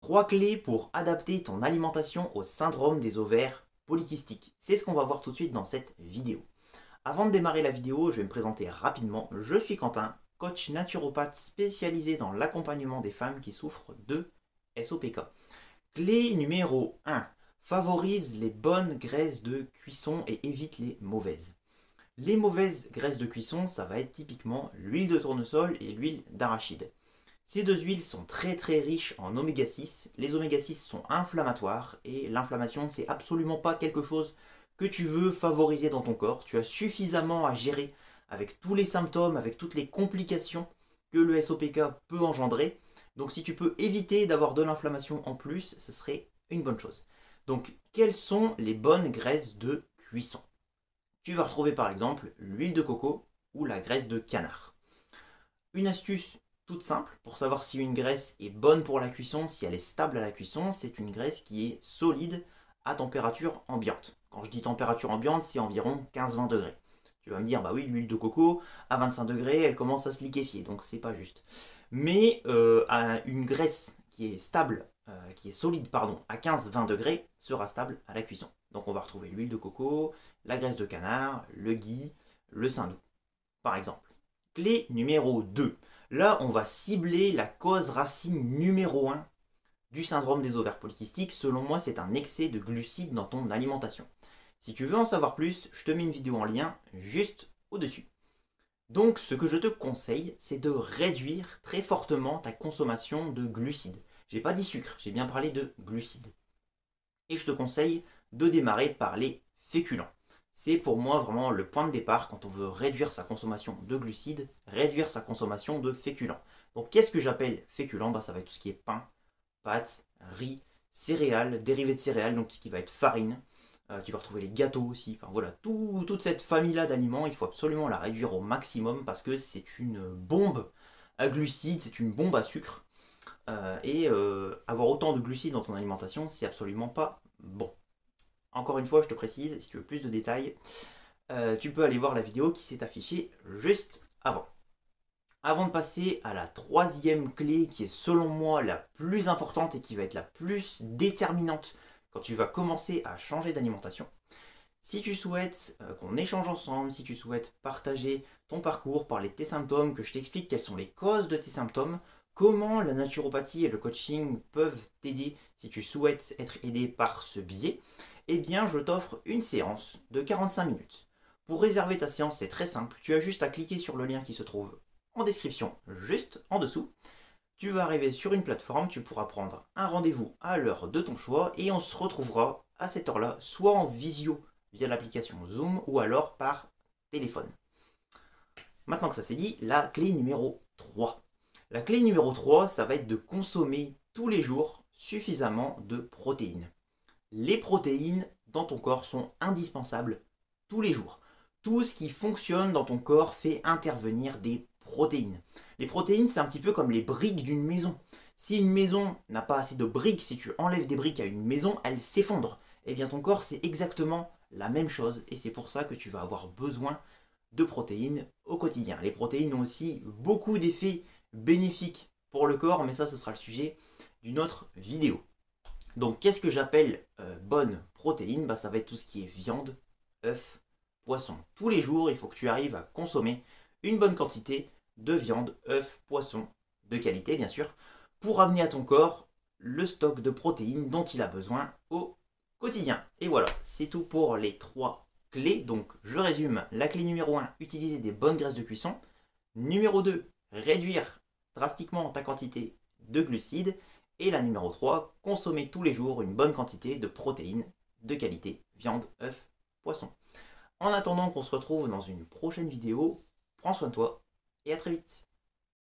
3 clés pour adapter ton alimentation au syndrome des ovaires polykystiques. C'est ce qu'on va voir tout de suite dans cette vidéo. Avant de démarrer la vidéo, je vais me présenter rapidement. Je suis Quentin, coach naturopathe spécialisé dans l'accompagnement des femmes qui souffrent de SOPK. Clé numéro 1. Favorise les bonnes graisses de cuisson et évite les mauvaises. Les mauvaises graisses de cuisson, ça va être typiquement l'huile de tournesol et l'huile d'arachide. Ces deux huiles sont très riches en oméga 6. Les oméga 6 sont inflammatoires et l'inflammation, c'est absolument pas quelque chose que tu veux favoriser dans ton corps. Tu as suffisamment à gérer avec tous les symptômes, avec toutes les complications que le SOPK peut engendrer. Donc si tu peux éviter d'avoir de l'inflammation en plus, ce serait une bonne chose. Donc quelles sont les bonnes graisses de cuisson? Tu vas retrouver par exemple l'huile de coco ou la graisse de canard. Une astuce toute simple pour savoir si une graisse est bonne pour la cuisson, si elle est stable à la cuisson, c'est une graisse qui est solide à température ambiante. Quand je dis température ambiante, c'est environ 15-20 degrés. Tu vas me dire, bah oui, l'huile de coco, à 25 degrés, elle commence à se liquéfier, donc c'est pas juste. Mais une graisse qui est stable, qui est solide, pardon, à 15-20 degrés, sera stable à la cuisson. Donc on va retrouver l'huile de coco, la graisse de canard, le ghee, le saindoux, par exemple. Clé numéro 2. Là, on va cibler la cause racine numéro 1 du syndrome des ovaires polykystiques. Selon moi, c'est un excès de glucides dans ton alimentation. Si tu veux en savoir plus, je te mets une vidéo en lien juste au-dessus. Donc, ce que je te conseille, c'est de réduire très fortement ta consommation de glucides. J'ai pas dit sucre, j'ai bien parlé de glucides. Et je te conseille de démarrer par les féculents. C'est pour moi vraiment le point de départ quand on veut réduire sa consommation de glucides, réduire sa consommation de féculents. Donc qu'est-ce que j'appelle féculents? Ça va être tout ce qui est pain, pâtes, riz, céréales, dérivés de céréales, donc tout ce qui va être farine. Tu vas retrouver les gâteaux aussi. Enfin voilà, toute cette famille-là d'aliments, il faut absolument la réduire au maximum parce que c'est une bombe à glucides, c'est une bombe à sucre. Avoir autant de glucides dans ton alimentation, c'est absolument pas bon. Encore une fois, je te précise, si tu veux plus de détails, tu peux aller voir la vidéo qui s'est affichée juste avant. Avant de passer à la troisième clé qui est selon moi la plus importante et qui va être la plus déterminante quand tu vas commencer à changer d'alimentation, si tu souhaites qu'on échange ensemble, si tu souhaites partager ton parcours, parler de tes symptômes, que je t'explique quelles sont les causes de tes symptômes, comment la naturopathie et le coaching peuvent t'aider si tu souhaites être aidé par ce biais, eh bien je t'offre une séance de 45 minutes. Pour réserver ta séance, c'est très simple, tu as juste à cliquer sur le lien qui se trouve en description juste en dessous. Tu vas arriver sur une plateforme, tu pourras prendre un rendez-vous à l'heure de ton choix et on se retrouvera à cette heure-là, soit en visio via l'application Zoom ou alors par téléphone. Maintenant que ça c'est dit, la clé numéro 3. La clé numéro 3, ça va être de consommer tous les jours suffisamment de protéines. Les protéines dans ton corps sont indispensables tous les jours. Tout ce qui fonctionne dans ton corps fait intervenir des protéines. Les protéines, c'est un petit peu comme les briques d'une maison. Si une maison n'a pas assez de briques, si tu enlèves des briques à une maison, elle s'effondre. Eh bien ton corps, c'est exactement la même chose et c'est pour ça que tu vas avoir besoin de protéines au quotidien. Les protéines ont aussi beaucoup d'effets bénéfiques pour le corps, mais ça, ce sera le sujet d'une autre vidéo. Donc, qu'est-ce que j'appelle bonne protéine? Ça va être tout ce qui est viande, œufs, poisson. Tous les jours, il faut que tu arrives à consommer une bonne quantité de viande, œufs, poisson, de qualité bien sûr, pour amener à ton corps le stock de protéines dont il a besoin au quotidien. Et voilà, c'est tout pour les 3 clés. Donc, je résume. La clé numéro 1, utiliser des bonnes graisses de cuisson. Numéro 2, réduire drastiquement ta quantité de glucides. Et la numéro 3, consommer tous les jours une bonne quantité de protéines de qualité, viande, œufs, poisson. En attendant qu'on se retrouve dans une prochaine vidéo, prends soin de toi et à très vite.